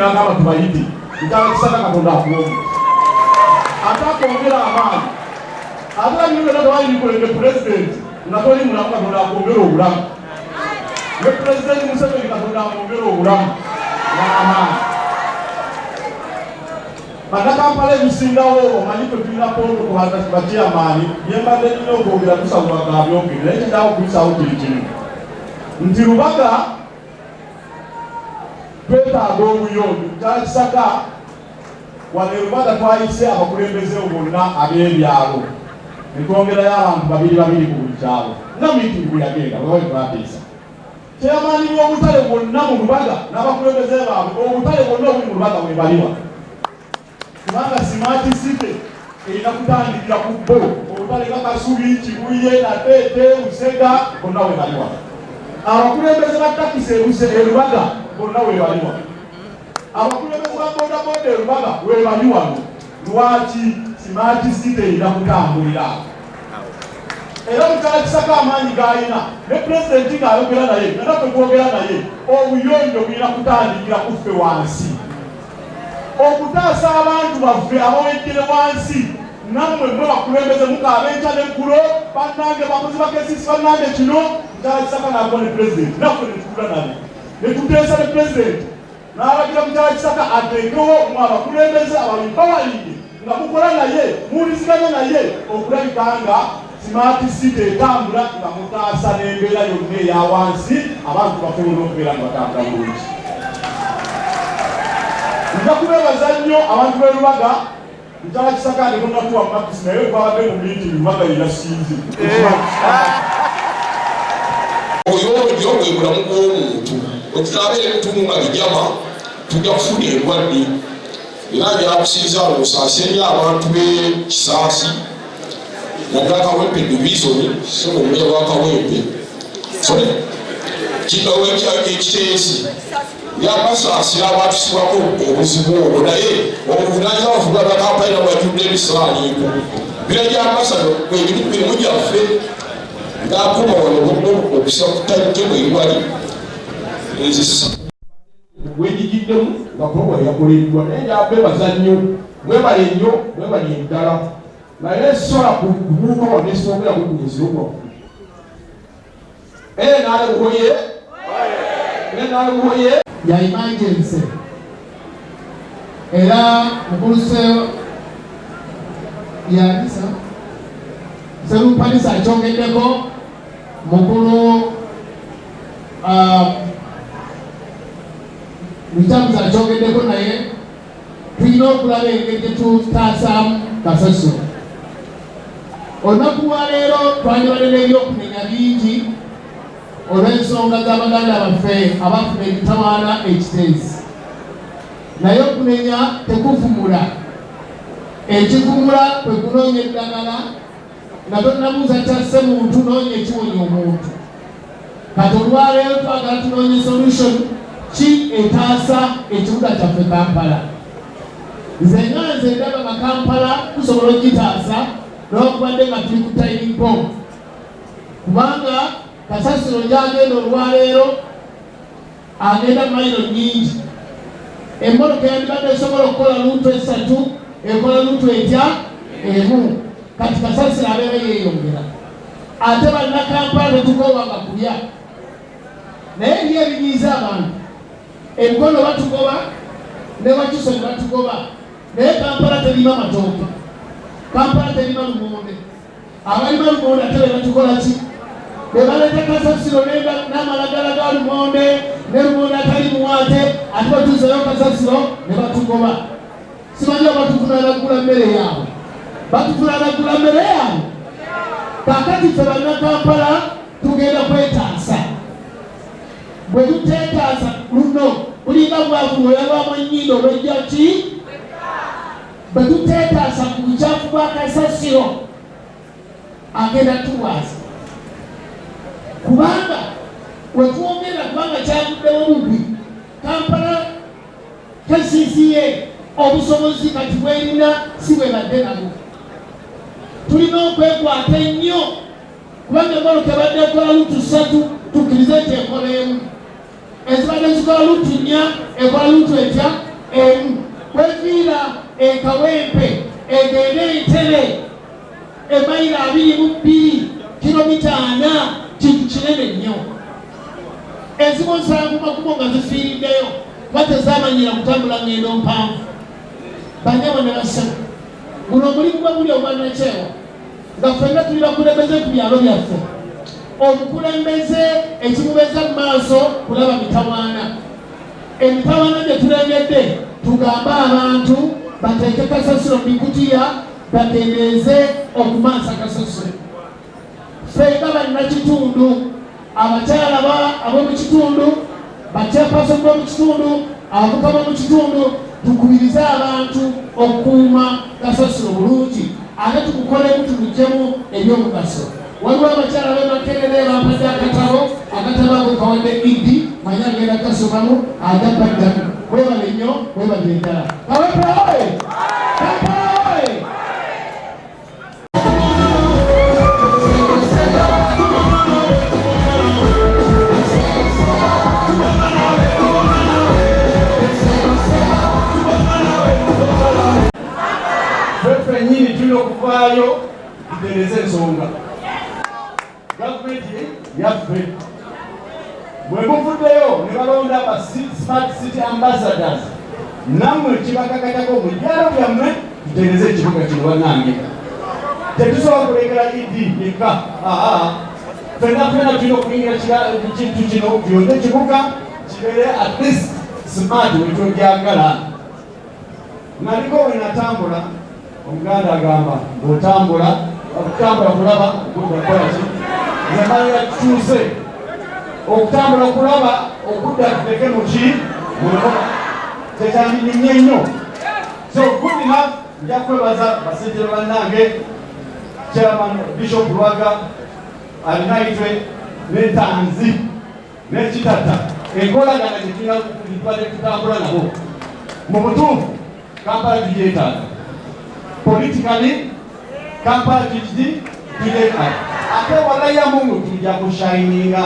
n'agamba tubayite Mutala Kisaka Katonda akuwomu atakwongera amaanyi ate bino byonna tewali pulezidenti nga toli mulamu Katonda akwongera obulamu ne pulezidenti Museveni Katonda amwongera obulamu n'amaanyi Bannakampala ebisingawo omanyi kwe tulina protocol bakyamaani bye mbadde nnina okwogera tusabwaga byogere naye kyendaawo okuyisawo kiri kimu nti Lubaga twetaaga obuyonjo Mutala Kisaka wano Lubaga twayise abakulembeze bonna ab'ebyalo ne twongerayo abantu babiri ku buli kyalo nga miitingi bwe yagenda bwe twateesa kyamaani b'obutale bwonna mu Lubaga n'abakulembeze baabwe obutale bwonna obuli mu Lubaga bwe baliwa kubanga Smart City erina kutandikira ku bbo obutale nga Kasubi Kibuye Nateete Busega bonna we baliwa abakulembeze ba takisi e Lubaga bonna we baliwa abakulembeze ba bodaboda e Lubaga we baliwa lwaki Smart City erina kutambulira era Mutala Kisaka amaanyi g'alina ne pulezidenti ng'ayogera naye natwe twogera naye obuyonjo bulina kutandikira kuffe wansi okutaasa abantu baffe abawejjere wansi nammwe mwe bakulembeze mukaaba enkya n'eggulo bannange bakozi ba KCC bannange kino Mutala Kisaka n'akuba ne pulezidenti naffe ne tukula naye ne tuteesa ne pulezidenti n'alagira Mutala Kisaka ateekewo mu abakulembeze ababipawalidde nga mukola naye muwuliziganya naye okulabika nga Smart City etambula nga mutaasa n'embeera yonna eya wansi abantu basobola okubeera nga batambula bulungi. Nja kubeebaza nnyo abantu b'e Lubaga Mutala Kisaka ne bonnatuwa makisi naye twabadde mu miitingi Lubaga yeyasinze oyonjo bwe bulamu bw'omuntu okutaabeera ebitundu nga bijama tujja kufuna endwadde era njalakusinza osaasenya abantu b'e Kisaasi naddala Kawempe divisioni so omumeya wa Kawempe kino ekiteesi yabasaasira abatusibwako obuzibu obwo naye obuvunaanyizibwa bafuga bakampayina bwajjudde ebisiraaliiko birajyambasa emirimu gyaffe ng'akuma wano okusa kutabitemu erwali ezisa wejigiddemu nga program yakoleddwa naye njabebaza nnyo mwebale nnyo mwebale eddala naye sola kubuuka wano esongera kukunyezirwa naalebuhoye ya emergency era mukuluse yalisa Serumpanisa akyongeddeko mukulu Lutambuza akyongeddeko naye tulina okulaba engeri gyetutaasaamu Kasasiro. Olunaku lwa leero twandibadde n'ebyokumenya bingi olw'ensonga z'abaganda baffe abafuna ekitawaana ekiteezi naye okunenya tekuvumula ekivumula kwe kunoonya eddagala nga tonnabuuza kyasse muntu noonya ekiwonya omuntu kati olwaleero twagala tunoonye solution ki etaasa ekibuga kyaffe Kampala. Nze ndaba nga Kampala tusobola okugitaasa n'okubadde nga tuli ku timing bomb kubanga Kasasiro gyagenda olwaleero agenda mayiro nnyingi emmotoka yandibadde esobola okukola luutu 3 ekola luutu etya emu kati Kasasiro abeera yeeyongera ate bannakampala tetugoobanga kulya naye eri ebinyiiza abantu emikono batugoba ne Wakiso ne batugoba naye Kampala terima matooke Kampala terima lumonde abalima lumonde ate be batukola ki bebaleta Kasasiro n'amalagala ga lumonde ne lumonde atali muwaate ate batuuseyo Kasasiro ne batugoba simanyi batufunanagula mmere yaabwe batufunanagula mmere yaabwe kakati ffe bannakampala tugenda kwetaasa bwe tuteetaasa luno bulinga bwavu oyalwamu ennyindo olwejja ki bwe tuteetaasa ku bukyafu bwa Kasasiro agenda tuwaasa kubanga wetwogera kubanga kyavuddewo bubi Kampala KCCA obusobozi kati bwerina si bwe badde nabo tulina okwekwata ennyo kubanga emmoloka ebadde ekola luutu 3 tukkirize nti ekola emu ezibadde zikola luutu 4 ekola luutu etya Kawempe egende Entebbe emayiro 22 kilomita 4 kintu kinene nnyo. Ezimu nsangu makubo nga zifiiriddeyo batezamanyira kutambula ngendo mpanvu. Banyabo ne basema guno omulimu gwe guli ogwanakyewa nga ffenna tuli bakulembeze ku byalo byaffe. Omukulembeze ekimubeza mu maaso kulaba mitawaana. Emitawaana gye tulengedde tugambe abantu bateeke kasasiro mu bikutiya bakendeeze okumansa kasasiro. Ffe nga bannakitundu abakyala ab'omu kitundu bakyapaaso b'omu kitundu abavuka b'omu kitundu tukubirize abantu okukuuma kasasiro bulungi ate tukukolemu tulugyemu ebyomugaso. Waliwo abakyala b'e Makerere bampadde akatabo ako kawadde Idi manya agenda kasomamu adabaddamu. Webale nnyo webale eddala. Kawempe oye! Kampala oye! Ffe nnyini tulina okuvaayo tutereeze ensonga. Gavumenti yaffe bwe muvuddeyo ne balonda aba smart city ambassadors, nammwe kibakakatako mu byalo byammwe tutereeze ekibuga kino bannange. Tetusobola kulengera Idi yekka. Ffenna tulina okuyingira kintu kino byonna ekibuga kibeere at least smart bwe twogyagala. Naliko we natambula Omuganda agamba ng'otambula okutambula kulaba okukola ki nzemalira tutuuse okutambula kulaba okudda tuleke muki mukola tekyandinye nnyo. So good enough nja kwebaza basentero bannange chairman Bishop Lwaga alina itwe n'entanzi n'ekitata enkolagana gye tulina tutambula nabo mu butuufu Kampala tugyetaaga. Politically, Kampala tugyetaaga. Ate wala ya Mungu tujja kushininga.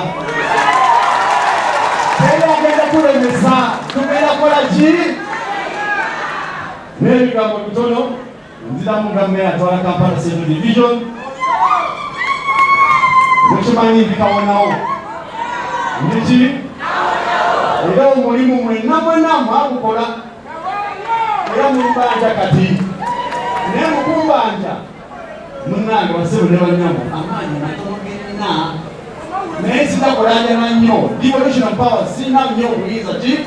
Teri agenda kulemesa tugenda kola ki? N'ebigambo bitono nziramu nga mmeeya atwala Kampala Central Division. Mukimanyi bikawonawo. Niki? Era omulimu mwenna mwagukola. Era mulubanja kati naye mukumbanja munnange basebo ne banyamo amaanyi matogenna naye sitakulanjana nnyo devolution of power sina nnyo okuyinza ki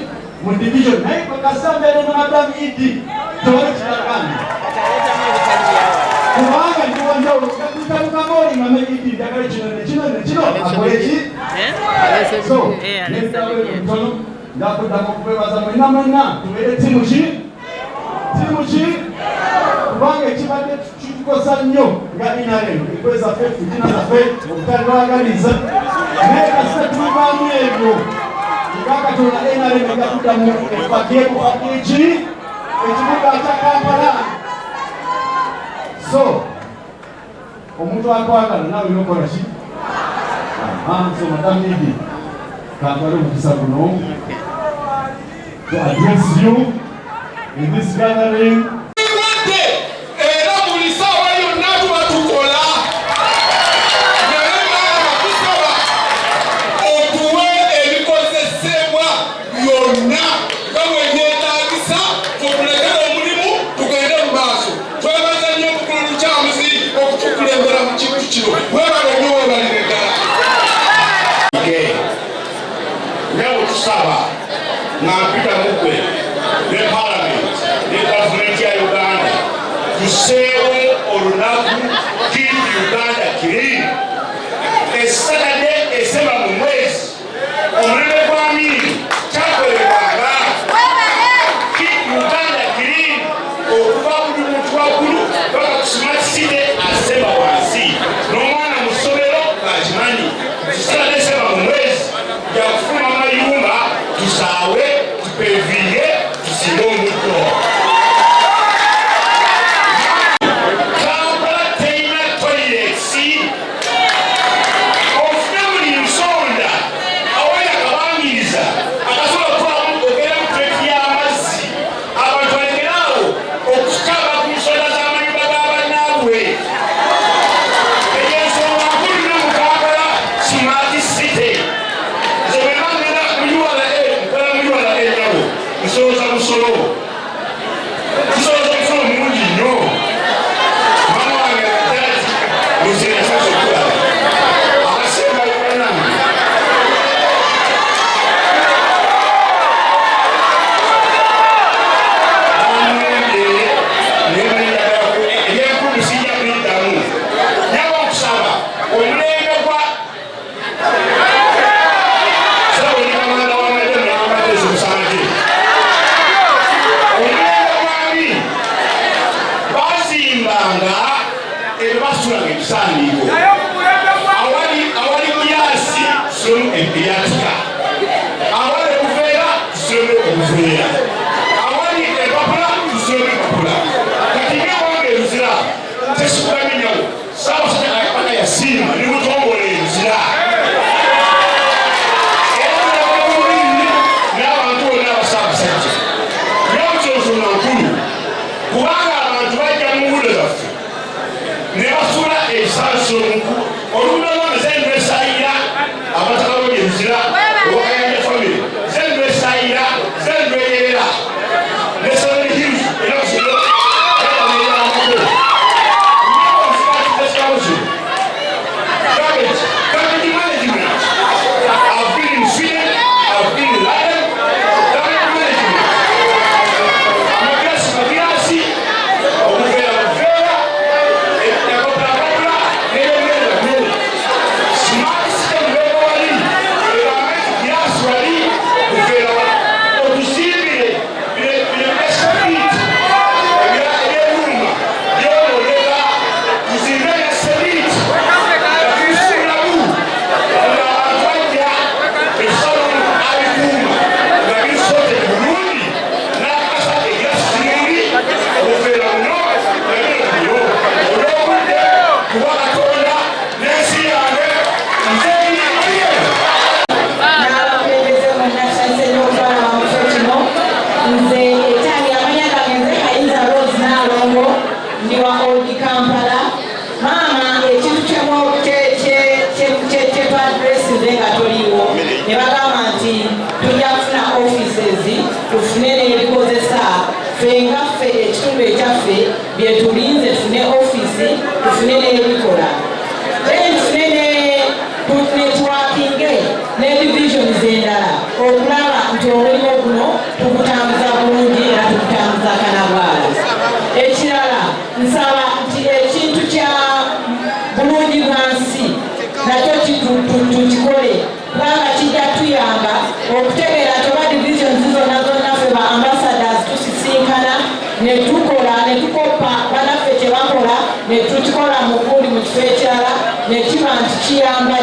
mu division naye kakasambere n'amadamu Idi tewali kitakandi kubanga ndiwanjawulo kakutabukamoli nga Idi njagala kino akole ki so nebitaweetono ndakuddamu okwebaza mwenna tubeere timu ki kubanga ekibadde kitukosa nnyo nga NRM ekweza ffe fitina zaffe okutalwagaliza naye kasita tubivaamu ebyo nga Katonda NRM egatuddamu efageeki ekibuga kya Kampala. So omuntu akwagala naawe nokola ki? So Madam Idi Kampala omukisa guno to address you in this gathering. Nampita mukwe ne parliament ne gavumenti ya Uganda tuseewo olunaku Keep Uganda Clean. Esatade esema mu mwezi omulembe gwa Amini kyakolebwanga Keep Uganda Clean okuva buli muntu waggulu paka ku smart city asema wansi n'omwana mu ssomero akimanyi. Esatade esema mu mwezi yakufuna amayumba tusaawe tupeviye tusime omuddo. Kampala terina toilets ofune buli nsonda awali akabangiriza akasobola okugera mu tuleti y'amazzi abantu balekeraawo tusoza musolo tusoza musolo mungi nnyo mama wange atati muzeesasokola abasemba yonange awali kiasi somu empiyatika awali okuveera tusome okuveera awali empapula tusome empapula kati ngawange enzira tesikugaminyawo saabasajja akapaka yasiima nimutongola enzira n'abantu bonna abasaabasajja n'omukyonsona nkulu kubanga abantu bajja mu nguudo zaffe ne basuula ebisaanyizo oluguudo lwange zendu esayira abataka b'enzira owakayanja famire zendu esayira zendu eyerera ne Seven Hills enakusobola garbage management. I've been in Sweden, I've been in London, garbage management. Magasi okuvera kuvera ekopapapula neyomerera smart system wali erameti gas wali kuvera otusimbire bile escapit ebyeruma byololera kuzimera semit akisulabu nga abantu bajja esalonu abikuuma nga bisote bulungi n'akasa egasimuli okuvera muno nabiro olwobudde kuba katonda n'ensi yange nzeyiye n'abakulembeze bonna tusanze n'okutwala wamuso kino nze etangi amanya gange nze Kayinza Rose Nalongo ndi wa Old Kampala maama ekintu kyetwadresize nga toliiwo ne bagamba nti tujja kufuna offices tufune n'ebikozesa ffe ngaffe ekitundu ekyaffe byetulinze tufune offisi tufune n'ebikola then tufune networkinge ne divisions endala okulaba nti omulimu guno tugutambuza bulungi era tugutambuza kanabwala ekirala nsaba nti ekintu kya bulungi bwansi nakyo tukikole kubanga kijja tuyamba okutegeera toba divisions zonna zonnaffe ba ambassadors tusisinkana netukola netukopa banaffe kyebakola netukikola mu kuli mu kifo ekirala nekiba nti kiyamba